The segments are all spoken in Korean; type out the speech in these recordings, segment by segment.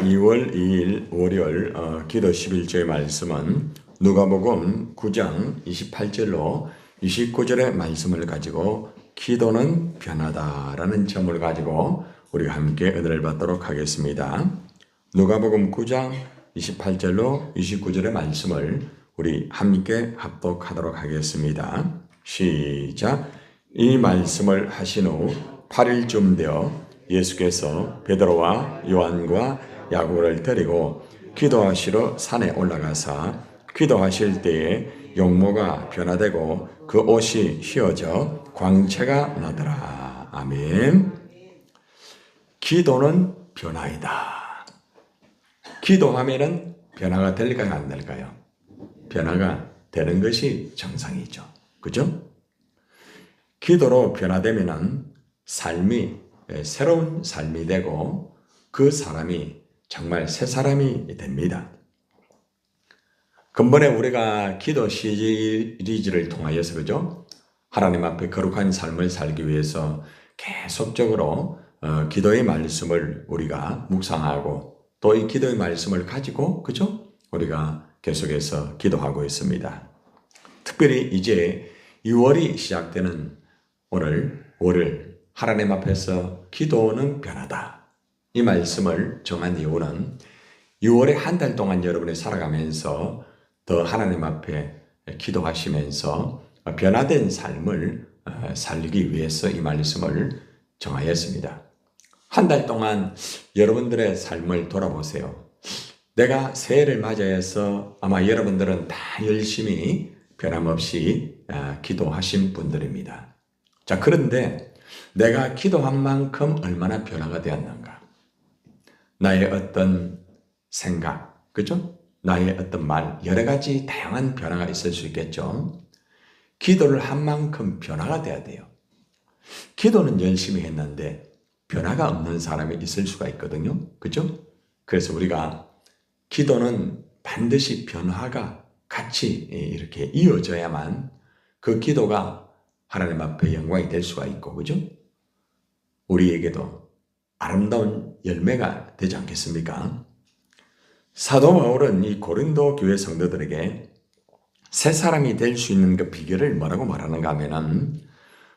2월 2일 월요일 기도 11조의 말씀은 누가복음 9장 28절로 29절의 말씀을 가지고 기도는 변하다라는 점을 가지고 우리가 함께 은혜를 받도록 하겠습니다. 누가복음 9장 28절로 29절의 말씀을 우리 함께 합독하도록 하겠습니다. 시작. 이 말씀을 하신 후 8일쯤 되어 예수께서 베드로와 요한과 야고보를 데리고 기도하시러 산에 올라가사 기도하실 때에 용모가 변화되고 그 옷이 휘어져 광채가 나더라. 아멘. 기도는 변화이다. 기도하면은 변화가 될까요, 안 될까요? 변화가 되는 것이 정상이죠. 그죠? 기도로 변화되면은 삶이 새로운 삶이 되고 그 사람이 정말 새 사람이 됩니다. 근본에 우리가 기도 시리즈를 통하여서 그죠? 하나님 앞에 거룩한 삶을 살기 위해서 계속적으로 기도의 말씀을 우리가 묵상하고 또 이 기도의 말씀을 가지고 그죠? 우리가 계속해서 기도하고 있습니다. 특별히 이제 6월이 시작되는 오늘 월요일 하나님 앞에서 기도는 변하다. 이 말씀을 정한 이유는 6월에 한 달 동안 여러분이 살아가면서 더 하나님 앞에 기도하시면서 변화된 삶을 살기 위해서 이 말씀을 정하였습니다. 한 달 동안 여러분들의 삶을 돌아보세요. 내가 새해를 맞이해서 아마 여러분들은 다 열심히 변함없이 기도하신 분들입니다. 자, 그런데 내가 기도한 만큼 얼마나 변화가 되었는가? 나의 어떤 생각, 그죠? 나의 어떤 말, 여러 가지 다양한 변화가 있을 수 있겠죠. 기도를 한 만큼 변화가 돼야 돼요. 기도는 열심히 했는데 변화가 없는 사람이 있을 수가 있거든요. 그죠? 그래서 우리가 기도는 반드시 변화가 같이 이렇게 이어져야만 그 기도가 하나님 앞에 영광이 될 수가 있고, 그죠? 우리에게도 아름다운 열매가 되지 않겠습니까? 사도 바울은 이 고린도 교회 성도들에게 새 사람이 될 수 있는 그 비결을 뭐라고 말하는가 하면은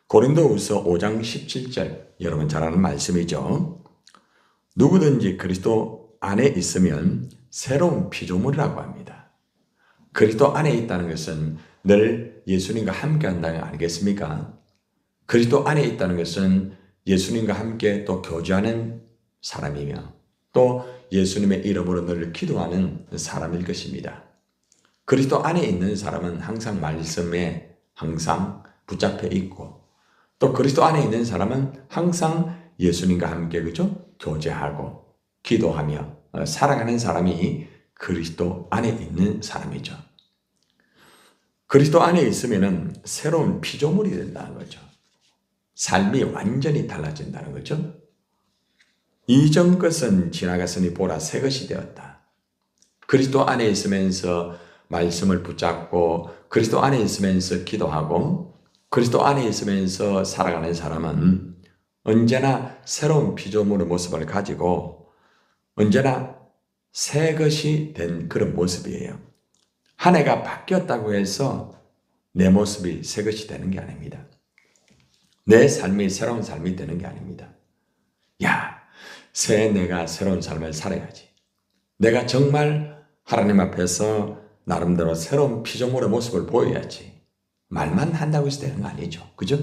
고린도후서 5장 17절 여러분 잘 아는 말씀이죠. 누구든지 그리스도 안에 있으면 새로운 피조물이라고 합니다. 그리스도 안에 있다는 것은 늘 예수님과 함께 한다는 거 아니겠습니까? 그리스도 안에 있다는 것은 예수님과 함께 또 교제하는 사람이며 또 예수님의 이름으로 늘 기도하는 사람일 것입니다. 그리스도 안에 있는 사람은 항상 말씀에 항상 붙잡혀 있고 또 그리스도 안에 있는 사람은 항상 예수님과 함께 그죠? 교제하고 기도하며 살아가는 사람이 그리스도 안에 있는 사람이죠. 그리스도 안에 있으면은 새로운 피조물이 된다는 거죠. 삶이 완전히 달라진다는 거죠. 이전 것은 지나갔으니 보라 새 것이 되었다. 그리스도 안에 있으면서 말씀을 붙잡고 그리스도 안에 있으면서 기도하고 그리스도 안에 있으면서 살아가는 사람은 언제나 새로운 피조물의 모습을 가지고 언제나 새 것이 된 그런 모습이에요. 한 해가 바뀌었다고 해서 내 모습이 새 것이 되는 게 아닙니다. 내 삶이 새로운 삶이 되는 게 아닙니다. 새해 내가 새로운 삶을 살아야지. 내가 정말 하나님 앞에서 나름대로 새로운 피조물의 모습을 보여야지. 말만 한다고 해서 되는 거 아니죠. 그죠?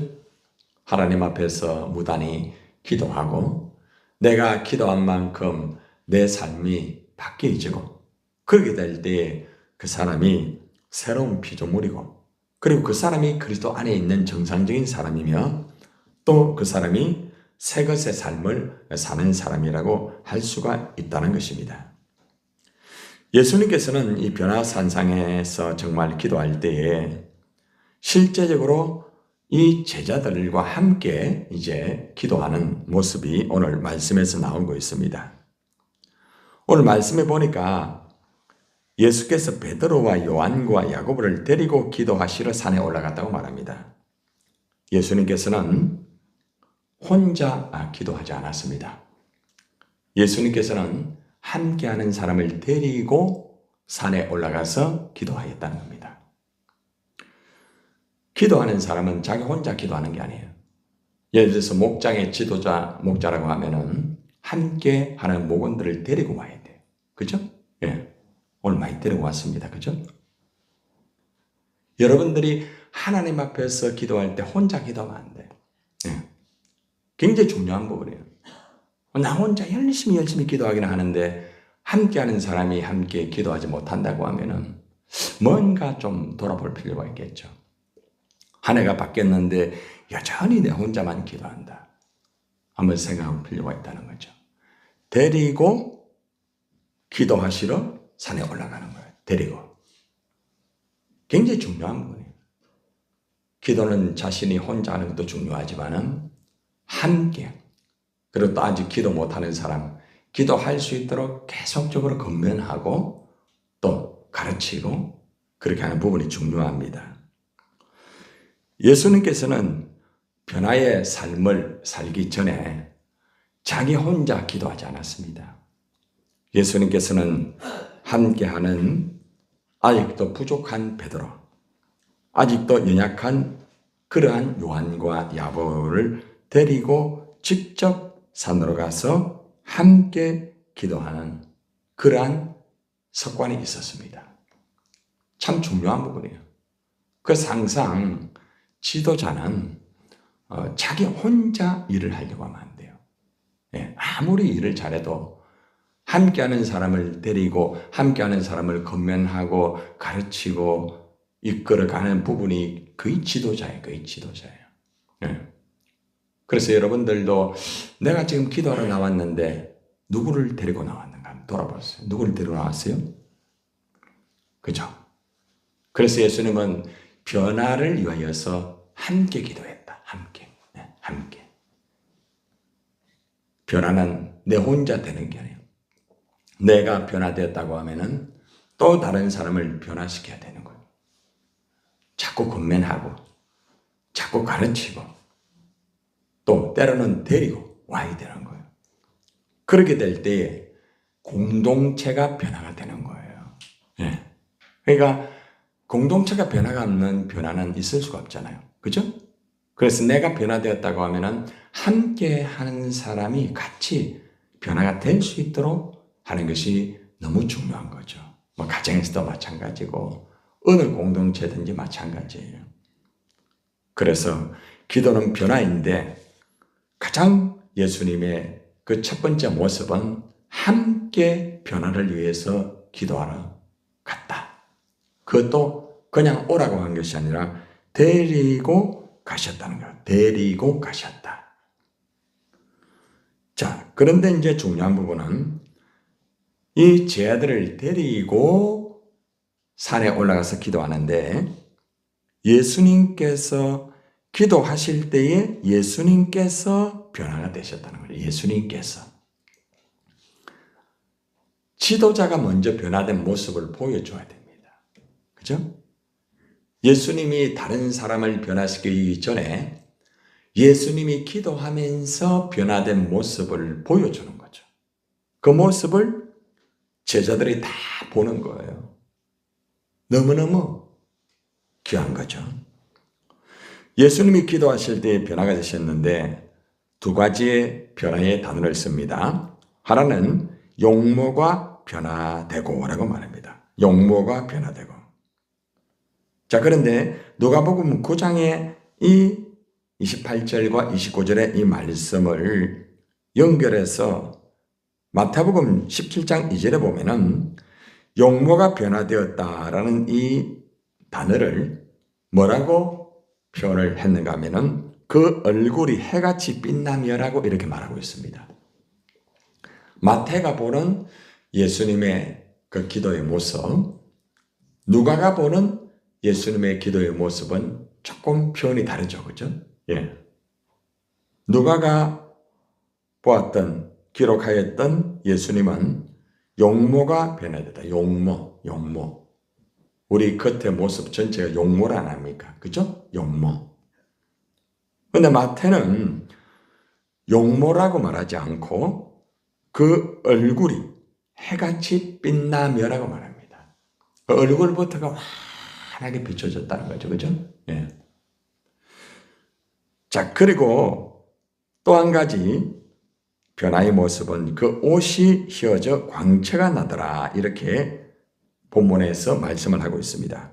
하나님 앞에서 무단히 기도하고 내가 기도한 만큼 내 삶이 바뀌어지고 그렇게 될 때 그 사람이 새로운 피조물이고 그리고 그 사람이 그리스도 안에 있는 정상적인 사람이며 또 그 사람이 새 것의 삶을 사는 사람이라고 할 수가 있다는 것입니다. 예수님께서는 이 변화산상에서 정말 기도할 때에 실제적으로 이 제자들과 함께 이제 기도하는 모습이 오늘 말씀에서 나오고 있습니다. 오늘 말씀에 보니까 예수께서 베드로와 요한과 야고보를 데리고 기도하시러 산에 올라갔다고 말합니다. 예수님께서는 혼자 기도하지 않았습니다. 예수님께서는 함께하는 사람을 데리고 산에 올라가서 기도하였다는 겁니다. 기도하는 사람은 자기 혼자 기도하는 게 아니에요. 예를 들어서 목장의 지도자, 목자라고 하면은 함께 하는 목원들을 데리고 와야 돼요. 그죠? 예. 오늘 많이 데리고 왔습니다. 그죠? 여러분들이 하나님 앞에서 기도할 때 혼자 기도하면 안 돼요. 예. 굉장히 중요한 부분이에요. 나 혼자 열심히 기도하기는 하는데 함께하는 사람이 함께 기도하지 못한다고 하면은 뭔가 좀 돌아볼 필요가 있겠죠. 한 해가 바뀌었는데 여전히 내 혼자만 기도한다. 한번 생각할 필요가 있다는 거죠. 데리고 기도하시러 산에 올라가는 거예요. 데리고. 굉장히 중요한 부분이에요. 기도는 자신이 혼자 하는 것도 중요하지만은 함께, 그리고 또 아직 기도 못하는 사람, 기도할 수 있도록 계속적으로 건면하고 또 가르치고 그렇게 하는 부분이 중요합니다. 예수님께서는 변화의 삶을 살기 전에 자기 혼자 기도하지 않았습니다. 예수님께서는 함께하는 아직도 부족한 베드로, 아직도 연약한 그러한 요한과 야고보를 데리고 직접 산으로 가서 함께 기도하는 그러한 습관이 있었습니다. 참 중요한 부분이에요. 그래서 항상 지도자는 자기 혼자 일을 하려고 하면 안 돼요. 예, 아무리 일을 잘해도 함께하는 사람을 데리고 함께하는 사람을 건면하고 가르치고 이끌어가는 부분이 거의 지도자예요. 예. 그래서 여러분들도 내가 지금 기도하러 나왔는데 누구를 데리고 나왔는가 한번 돌아보세요. 누구를 데리고 나왔어요? 그죠? 그래서 예수님은 변화를 위하여서 함께 기도했다. 함께. 네, 함께. 변화는 내 혼자 되는 게 아니에요. 내가 변화되었다고 하면은 또 다른 사람을 변화시켜야 되는 거예요. 자꾸 건면하고, 자꾸 가르치고, 또 때로는 데리고 와야 되는 거예요. 그렇게 될 때에 공동체가 변화가 되는 거예요. 예. 그러니까 공동체가 변화가 없는 변화는 있을 수가 없잖아요. 그죠? 그래서 내가 변화되었다고 하면은 함께 하는 사람이 같이 변화가 될 수 있도록 하는 것이 너무 중요한 거죠. 뭐 가정에서도 마찬가지고 어느 공동체든지 마찬가지예요. 그래서 기도는 변화인데 가장 예수님의 그 첫 번째 모습은 함께 변화를 위해서 기도하러 갔다. 그것도 그냥 오라고 한 것이 아니라 데리고 가셨다는 거예요. 데리고 가셨다. 자, 그런데 이제 중요한 부분은 이 제자들을 데리고 산에 올라가서 기도하는데 예수님께서 기도하실 때에 예수님께서 변화가 되셨다는 거예요. 예수님께서. 지도자가 먼저 변화된 모습을 보여줘야 됩니다. 그죠? 예수님이 다른 사람을 변화시키기 전에 예수님이 기도하면서 변화된 모습을 보여주는 거죠. 그 모습을 제자들이 다 보는 거예요. 너무너무 귀한 거죠. 예수님이 기도하실 때 변화가 되셨는데 두 가지의 변화의 단어를 씁니다. 하나는 용모가 변화되고 라고 말합니다. 용모가 변화되고. 자, 그런데 누가복음 9장의 이 28절과 29절의 이 말씀을 연결해서 마태복음 17장 2절에 보면은 용모가 변화되었다라는 이 단어를 뭐라고 표현을 했는가 하면은 그 얼굴이 해같이 빛나며라고 이렇게 말하고 있습니다. 마태가 보는 예수님의 그 기도의 모습, 누가가 보는 예수님의 기도의 모습은 조금 표현이 다르죠. 그죠? 예. 누가가 보았던, 기록하였던 예수님은 용모가 변화되다. 용모. 우리 겉의 모습 전체가 용모를 안 합니까? 그죠? 용모. 근데 마태는 용모라고 말하지 않고 그 얼굴이 해같이 빛나며라고 말합니다. 그 얼굴부터가 환하게 비춰졌다는 거죠. 그죠? 예. 자, 그리고 또 한 가지 변화의 모습은 그 옷이 휘어져 광채가 나더라. 이렇게 본문에서 말씀을 하고 있습니다.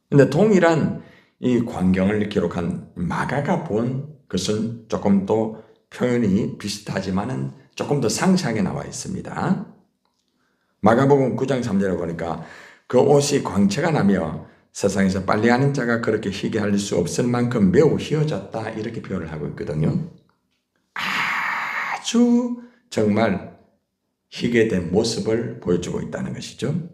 근데 동일한 이 광경을 기록한 마가가 본 것은 조금 더 표현이 비슷하지만은 조금 더 상세하게 나와 있습니다. 마가복음 9장 3절에 보니까 그 옷이 광채가 나며 세상에서 빨래하는 자가 그렇게 희게 할 수 없을 만큼 매우 휘어졌다. 이렇게 표현을 하고 있거든요. 아주 정말 희게 된 모습을 보여주고 있다는 것이죠.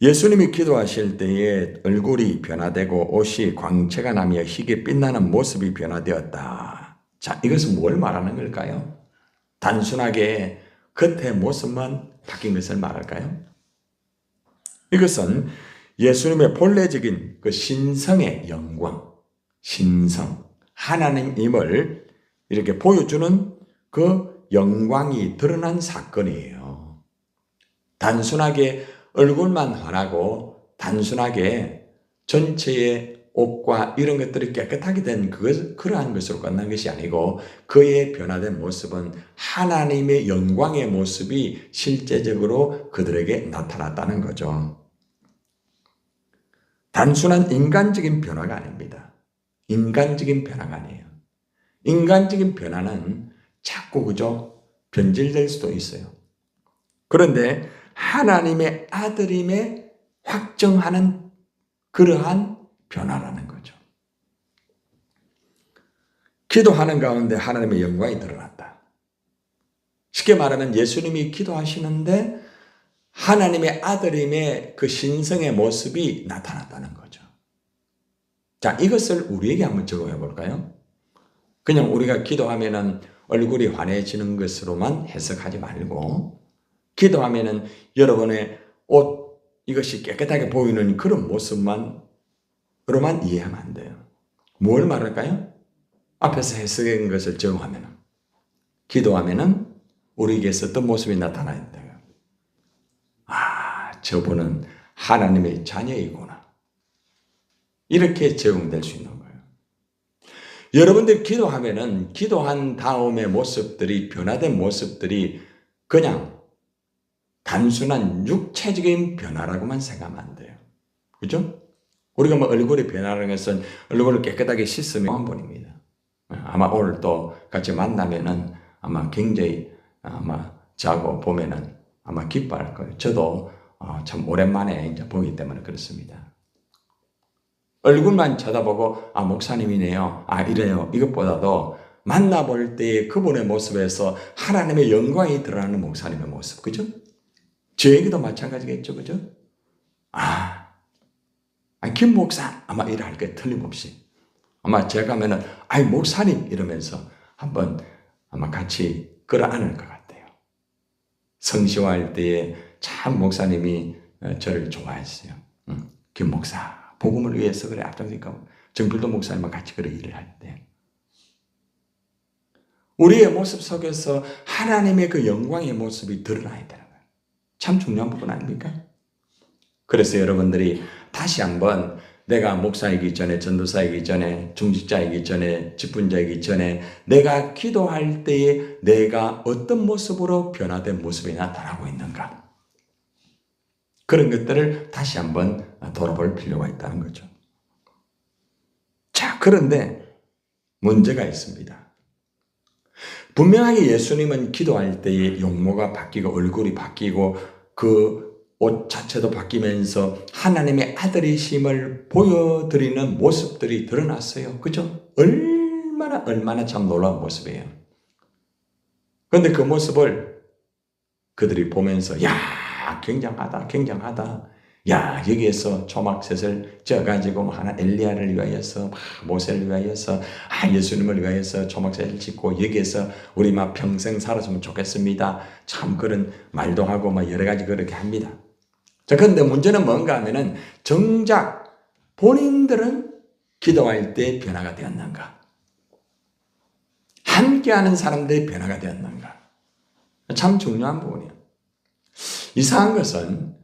예수님이 기도하실 때에 얼굴이 변화되고 옷이 광채가 나며 희게 빛나는 모습이 변화되었다. 자, 이것은 뭘 말하는 걸까요? 단순하게 겉의 모습만 바뀐 것을 말할까요? 이것은 예수님의 본래적인 그 신성의 영광, 신성, 하나님임을 이렇게 보여주는 그 영광이 드러난 사건이에요. 단순하게 얼굴만 환하고 단순하게 전체의 옷과 이런 것들이 깨끗하게 된 그러한 것으로 끝난 것이 아니고 그의 변화된 모습은 하나님의 영광의 모습이 실제적으로 그들에게 나타났다는 거죠. 단순한 인간적인 변화가 아닙니다. 인간적인 변화가 아니에요. 인간적인 변화는 자꾸 그저 변질될 수도 있어요. 그런데 하나님의 아들임에 확정하는 그러한 변화라는 거죠. 기도하는 가운데 하나님의 영광이 드러났다. 쉽게 말하면 예수님이 기도하시는데 하나님의 아들임의 그 신성의 모습이 나타났다는 거죠. 자, 이것을 우리에게 한번 적용해 볼까요? 그냥 우리가 기도하면은 얼굴이 환해지는 것으로만 해석하지 말고 기도하면은 여러분의 옷 이것이 깨끗하게 보이는 그런 모습만으로만 이해하면 안 돼요. 뭘 말할까요? 앞에서 해석한 것을 적용하면은 기도하면은 우리에게서 어떤 모습이 나타나야 된다. 아, 저분은 하나님의 자녀이구나. 이렇게 적용될 수 있는 거예요. 여러분들 기도하면은 기도한 다음의 모습들이 변화된 모습들이 그냥 단순한 육체적인 변화라고만 생각하면 안 돼요. 그죠? 우리가 뭐 얼굴이 변하는 것은 얼굴을 깨끗하게 씻으면 한 번입니다. 아마 오늘 또 같이 만나면은 아마 굉장히 아마 자고 보면은 아마 기뻐할 거예요. 저도 참 오랜만에 이제 보기 때문에 그렇습니다. 얼굴만 쳐다보고 목사님이네요. 이래요. 이것보다도 만나볼 때 그분의 모습에서 하나님의 영광이 드러나는 목사님의 모습. 그죠? 저에게도 마찬가지겠죠. 그죠? 김 목사 아마 이럴 게 틀림없이 아마 제가 가면은 목사님 이러면서 한번 아마 같이 끌어안을 것 같아요. 성시화할 때에 참 목사님이 저를 좋아했어요. 김 목사 복음을 위해서 그래 앞장서니까 정필도 목사님과 같이 그래 일을 할 때 우리의 모습 속에서 하나님의 그 영광의 모습이 드러나야 되는 거예요. 참 중요한 부분 아닙니까? 그래서 여러분들이 다시 한번 내가 목사이기 전에, 전도사이기 전에, 중직자이기 전에, 직분자이기 전에 내가 기도할 때에 내가 어떤 모습으로 변화된 모습이 나타나고 있는가? 그런 것들을 다시 한번 돌아볼 필요가 있다는 거죠. 자, 그런데 문제가 있습니다. 분명하게 예수님은 기도할 때에 용모가 바뀌고 얼굴이 바뀌고 그 옷 자체도 바뀌면서 하나님의 아들이심을 보여드리는 모습들이 드러났어요. 그죠? 얼마나 참 놀라운 모습이에요. 그런데 그 모습을 그들이 보면서 굉장하다. 여기에서 초막셋을 쪄가지고 하나 엘리야를 위하여서 모세를 위하여서 예수님을 위하여서 초막셋을 짓고 여기에서 우리 막 평생 살았으면 좋겠습니다. 참 그런 말도 하고 여러 가지 그렇게 합니다. 자, 그런데 문제는 뭔가 하면은 정작 본인들은 기도할 때 변화가 되었는가? 함께하는 사람들의 변화가 되었는가? 참 중요한 부분이에요. 이상한 것은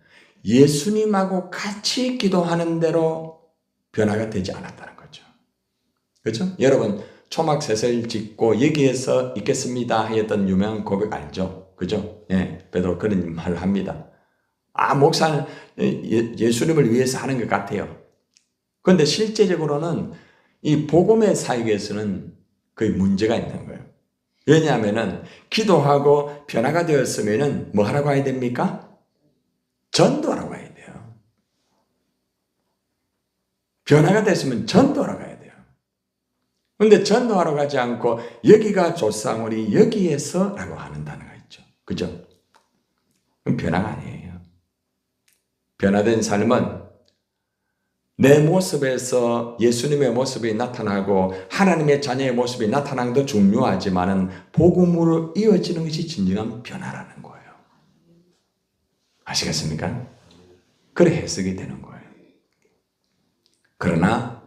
예수님하고 같이 기도하는 대로 변화가 되지 않았다는 거죠. 그렇죠? 여러분 초막셋을 짓고 여기에서 있겠습니다 하였던 유명한 고백 알죠? 그죠? 예, 베드로 그런 말을 합니다. 목사는 예수님을 위해서 하는 것 같아요. 그런데 실제적으로는 이 복음의 사역에서는 거의 문제가 있는 거예요. 왜냐하면은 기도하고 변화가 되었으면은 뭐 하라고 해야 됩니까? 전도하라고 해야 돼요. 변화가 됐으면 전도하러 가야 돼요. 그런데 전도하러 가지 않고 여기가 조상우리 여기에서 라고 하는 단어가 있죠. 그죠? 그럼 변화가 아니에요. 변화된 삶은 내 모습에서 예수님의 모습이 나타나고 하나님의 자녀의 모습이 나타나는 것도 중요하지만은 복음으로 이어지는 것이 진정한 변화라는 거예요. 아시겠습니까? 그래 해석이 되는 거예요. 그러나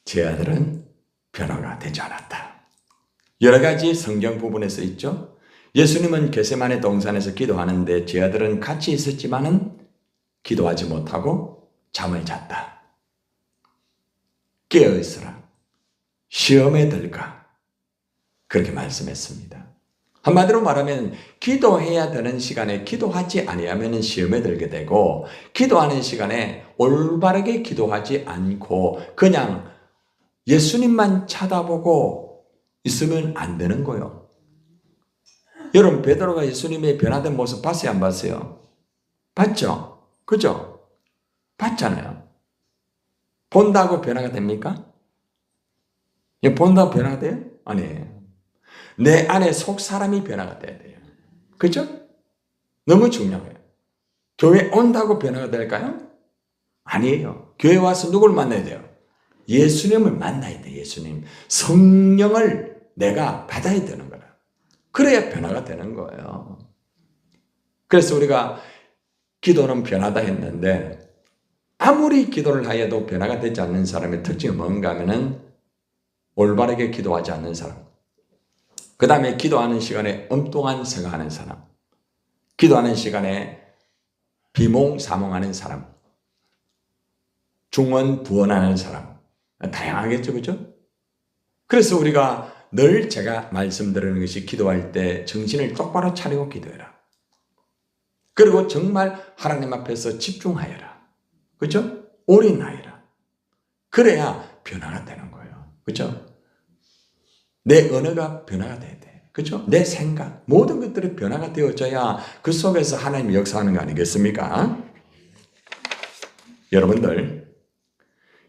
제 아들은 변화가 되지 않았다. 여러 가지 성경 부분에서 있죠. 예수님은 겟세마네 동산에서 기도하는데 제 아들은 같이 있었지만은 기도하지 못하고 잠을 잤다. 깨어있으라. 시험에 들까. 그렇게 말씀했습니다. 한마디로 말하면 기도해야 되는 시간에 기도하지 아니하면 시험에 들게 되고 기도하는 시간에 올바르게 기도하지 않고 그냥 예수님만 쳐다보고 있으면 안 되는 거예요. 여러분 베드로가 예수님의 변화된 모습 봤어요? 안 봤어요? 봤죠? 그죠? 봤잖아요. 본다고 변화가 됩니까? 본다고 변화가 돼요? 아니에요. 내 안에 속 사람이 변화가 돼야 돼요. 그죠? 너무 중요해요. 교회 온다고 변화가 될까요? 아니에요. 교회 와서 누굴 만나야 돼요? 예수님을 만나야 돼요. 예수님. 성령을 내가 받아야 되는 거라. 그래야 변화가 되는 거예요. 그래서 우리가 기도는 변하다 했는데 아무리 기도를 하여도 변화가 되지 않는 사람의 특징이 뭔가 하면은 올바르게 기도하지 않는 사람. 그 다음에 기도하는 시간에 엉뚱한 생각하는 사람. 기도하는 시간에 비몽사몽하는 사람. 중언부언하는 사람. 다양하겠죠. 그죠? 그래서 우리가 늘 제가 말씀드리는 것이 기도할 때 정신을 똑바로 차리고 기도해라. 그리고 정말 하나님 앞에서 집중하여라. 그죠? 올인하여라. 그래야 변화가 되는 거예요. 그죠? 내 언어가 변화가 돼야 돼. 그죠? 내 생각, 모든 것들이 변화가 되어져야 그 속에서 하나님이 역사하는 거 아니겠습니까? 여러분들,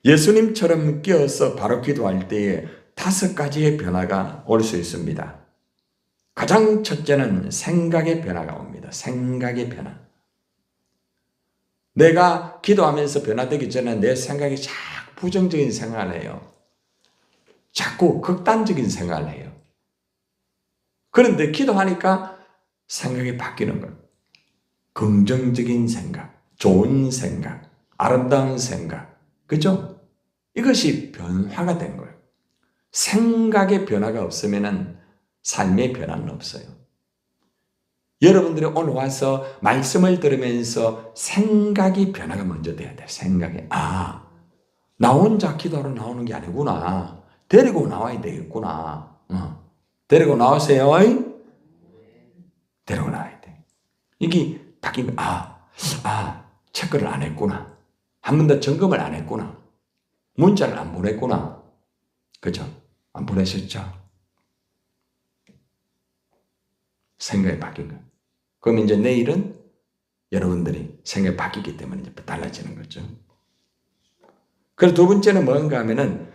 예수님처럼 끼어서 바로 기도할 때에 5가지의 변화가 올 수 있습니다. 가장 첫째는 생각의 변화가 옵니다. 생각의 변화. 내가 기도하면서 변화되기 전에 내 생각이 자꾸 부정적인 생각을 해요. 자꾸 극단적인 생각을 해요. 그런데 기도하니까 생각이 바뀌는 거예요. 긍정적인 생각, 좋은 생각, 아름다운 생각. 그죠? 이것이 변화가 된 거예요. 생각의 변화가 없으면 삶의 변화는 없어요. 여러분들이 오늘 와서 말씀을 들으면서 생각이 변화가 먼저 돼야 돼요. 생각이. 나 혼자 기도하러 나오는 게 아니구나. 데리고 나와야 되겠구나. 데리고 나오세요. 데리고 나와야 돼. 이게 바뀌면 체크를 안 했구나. 한 번 더 점검을 안 했구나. 문자를 안 보냈구나. 그죠? 안 보내셨죠? 생각이 바뀐 거예요. 그럼 이제 내일은 여러분들이 생각이 바뀌기 때문에 이제 달라지는 거죠. 그리고 두 번째는 뭔가 하면은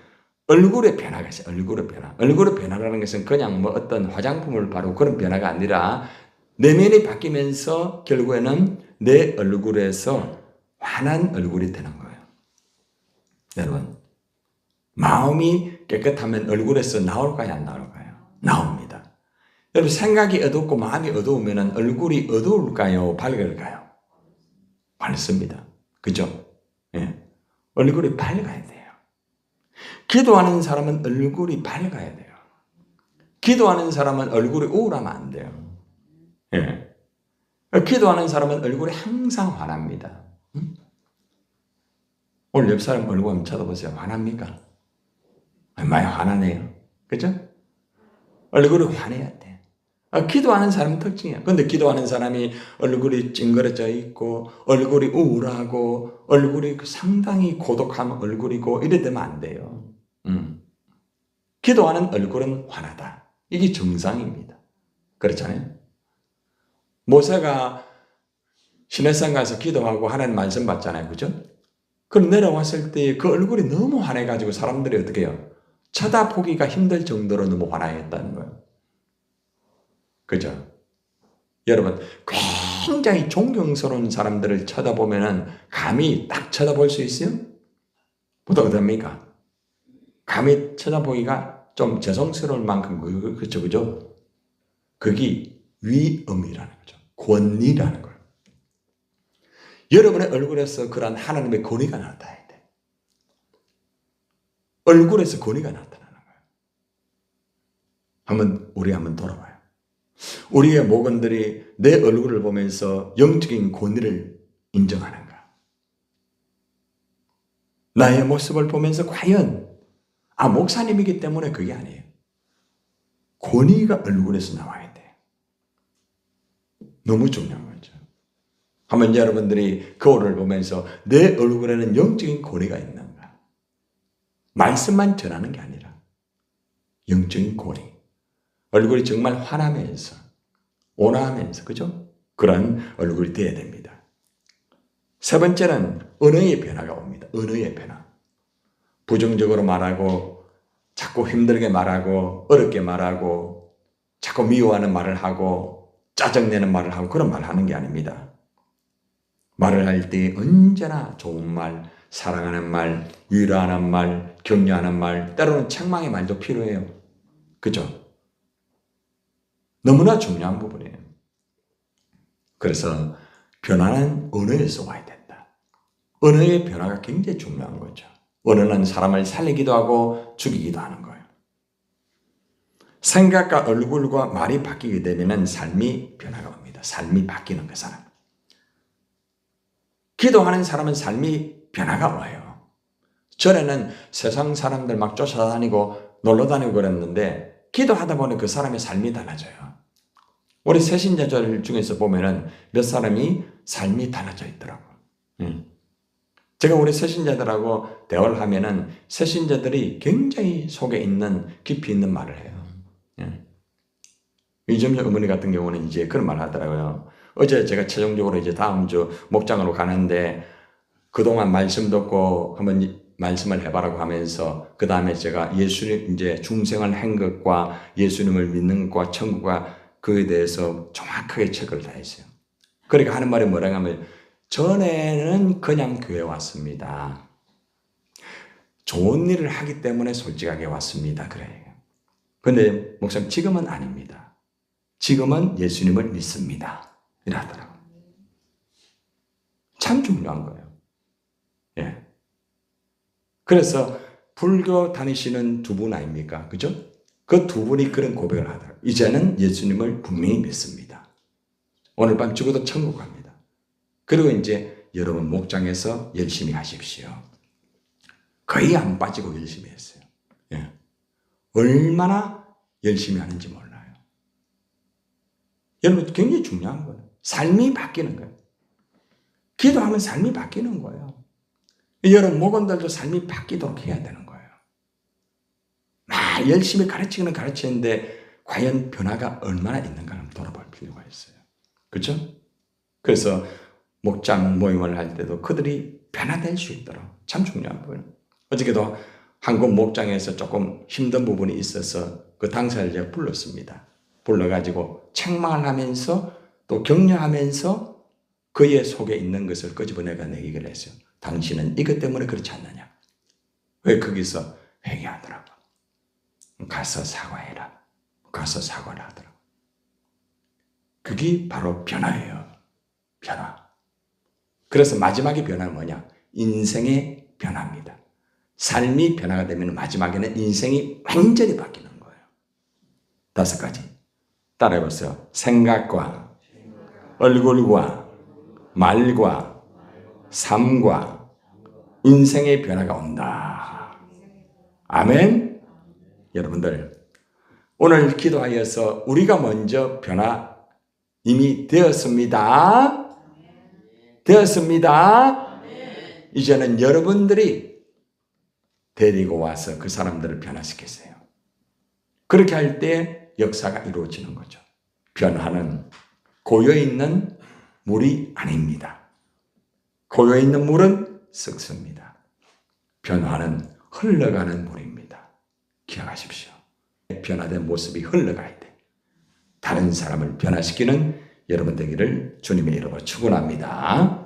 얼굴의 변화가 있어요. 얼굴의 변화. 얼굴의 변화라는 것은 그냥 뭐 어떤 화장품을 바르고 그런 변화가 아니라 내면이 바뀌면서 결국에는 내 얼굴에서 환한 얼굴이 되는 거예요. 여러분, 마음이 깨끗하면 얼굴에서 나올까요? 안 나올까요? 나옵니다. 여러분, 생각이 어둡고 마음이 어두우면 얼굴이 어두울까요? 밝을까요? 밝습니다. 그죠? 예. 얼굴이 밝아야 돼요. 기도하는 사람은 얼굴이 밝아야 돼요. 기도하는 사람은 얼굴이 우울하면 안 돼요. 예. 기도하는 사람은 얼굴이 항상 환합니다. 응? 오늘 옆 사람 얼굴 한번 쳐다보세요. 환합니까? 많이 화나네요. 그죠? 얼굴이 환해야 돼. 기도하는 사람 특징이야. 근데 기도하는 사람이 얼굴이 찡그러져 있고, 얼굴이 우울하고, 얼굴이 상당히 고독한 얼굴이고, 이래 되면 안 돼요. 기도하는 얼굴은 환하다. 이게 정상입니다. 그렇잖아요. 모세가 시내산 가서 기도하고 하나님 말씀 받잖아요. 그죠? 그럼 내려왔을 때 그 얼굴이 너무 환해가지고 사람들이 어떻게 해요? 쳐다보기가 힘들 정도로 너무 환해했다는 거예요. 그죠? 여러분, 굉장히 존경스러운 사람들을 쳐다보면은 감히 딱 쳐다볼 수 있어요? 보통 어떻습니까? 감히 쳐다보기가 좀 죄송스러울 만큼, 그죠, 그죠? 그게 위엄이라는 거죠. 권위라는 거예요. 여러분의 얼굴에서 그런 하나님의 권위가 나타나야 돼. 얼굴에서 권위가 나타나는 거예요. 우리 한번 돌아봐요. 우리의 목원들이 내 얼굴을 보면서 영적인 권위를 인정하는가? 나의 모습을 보면서 과연 목사님이기 때문에 그게 아니에요. 권위가 얼굴에서 나와야 돼. 너무 중요한 거죠. 한번 여러분들이 거울을 보면서 내 얼굴에는 영적인 권위가 있는가? 말씀만 전하는 게 아니라 영적인 권위. 얼굴이 정말 환하면서 온화하면서, 그죠? 그런 얼굴이 되어야 됩니다. 세 번째는 언어의 변화가 옵니다. 언어의 변화. 부정적으로 말하고, 자꾸 힘들게 말하고, 어렵게 말하고, 자꾸 미워하는 말을 하고, 짜증내는 말을 하고, 그런 말을 하는 게 아닙니다. 말을 할 때 언제나 좋은 말, 사랑하는 말, 위로하는 말, 격려하는 말, 때로는 책망의 말도 필요해요. 그죠? 너무나 중요한 부분이에요. 그래서 변화는 언어에서 와야 된다. 언어의 변화가 굉장히 중요한 거죠. 언어는 사람을 살리기도 하고 죽이기도 하는 거예요. 생각과 얼굴과 말이 바뀌게 되면 삶이 변화가 옵니다. 삶이 바뀌는 그 사람. 기도하는 사람은 삶이 변화가 와요. 전에는 세상 사람들 막 쫓아다니고 놀러다니고 그랬는데 기도하다 보니 그 사람의 삶이 달라져요. 우리 새신자들 중에서 보면은 몇 사람이 삶이 달라져 있더라고요. 제가 우리 새신자들하고 대화를 하면은 새신자들이 굉장히 속에 있는 깊이 있는 말을 해요. 이점자 어머니 같은 경우는 이제 그런 말 하더라고요. 어제 제가 최종적으로 이제 다음 주 목장으로 가는데 그동안 말씀 듣고 한번 말씀을 해봐라고 하면서 그 다음에 제가 예수님 이제 중생을 한 것과 예수님을 믿는 것과 천국과 그에 대해서 정확하게 체크를 다 했어요. 그러니까 하는 말이 뭐라고 하면 전에는 그냥 교회 왔습니다. 좋은 일을 하기 때문에 솔직하게 왔습니다. 그래요. 근데 목사님 지금은 아닙니다. 지금은 예수님을 믿습니다. 이러더라고요. 참 중요한 거예요. 예. 그래서 불교 다니시는 두 분 아닙니까? 그죠? 그 두 분이 그런 고백을 하더라고요. 이제는 예수님을 분명히 믿습니다. 오늘 밤 죽어도 천국 갑니다. 그리고 이제 여러분 목장에서 열심히 하십시오. 거의 안 빠지고 열심히 했어요. 예. 얼마나 열심히 하는지 몰라요. 여러분 굉장히 중요한 거예요. 삶이 바뀌는 거예요. 기도하면 삶이 바뀌는 거예요. 여러분 목원들도 삶이 바뀌도록 해야 되는 거예요. 막 열심히 가르치기는 가르치는데 과연 변화가 얼마나 있는가를 돌아볼 필요가 있어요. 그렇죠? 그래서 목장 모임을 할 때도 그들이 변화될 수 있도록 참 중요한 거예요. 어저께도 한국 목장에서 조금 힘든 부분이 있어서 그 당사자를 불렀습니다. 불러가지고 책망을 하면서 또 격려하면서 그의 속에 있는 것을 끄집어내가 얘기를 했어요. 당신은 이것 때문에 그렇지 않느냐? 왜 거기서 회개하더라고? 가서 사과해라. 가서 사과를 하더라고. 그게 바로 변화예요. 변화. 그래서 마지막의 변화는 뭐냐? 인생의 변화입니다. 삶이 변화가 되면 마지막에는 인생이 완전히 바뀌는 거예요. 5가지. 따라해보세요. 생각과 얼굴과 말과 삶과 인생의 변화가 온다. 아멘. 여러분들 오늘 기도하여서 우리가 먼저 변화 이미 되었습니다. 되었습니다. 이제는 여러분들이 데리고 와서 그 사람들을 변화시키세요. 그렇게 할 때 역사가 이루어지는 거죠. 변화는 고여있는 물이 아닙니다. 고여있는 물은 썩습니다. 변화는 흘러가는 물입니다. 기억하십시오. 변화된 모습이 흘러가야 돼. 다른 사람을 변화시키는 여러분 되기를 주님의 이름으로 축원합니다.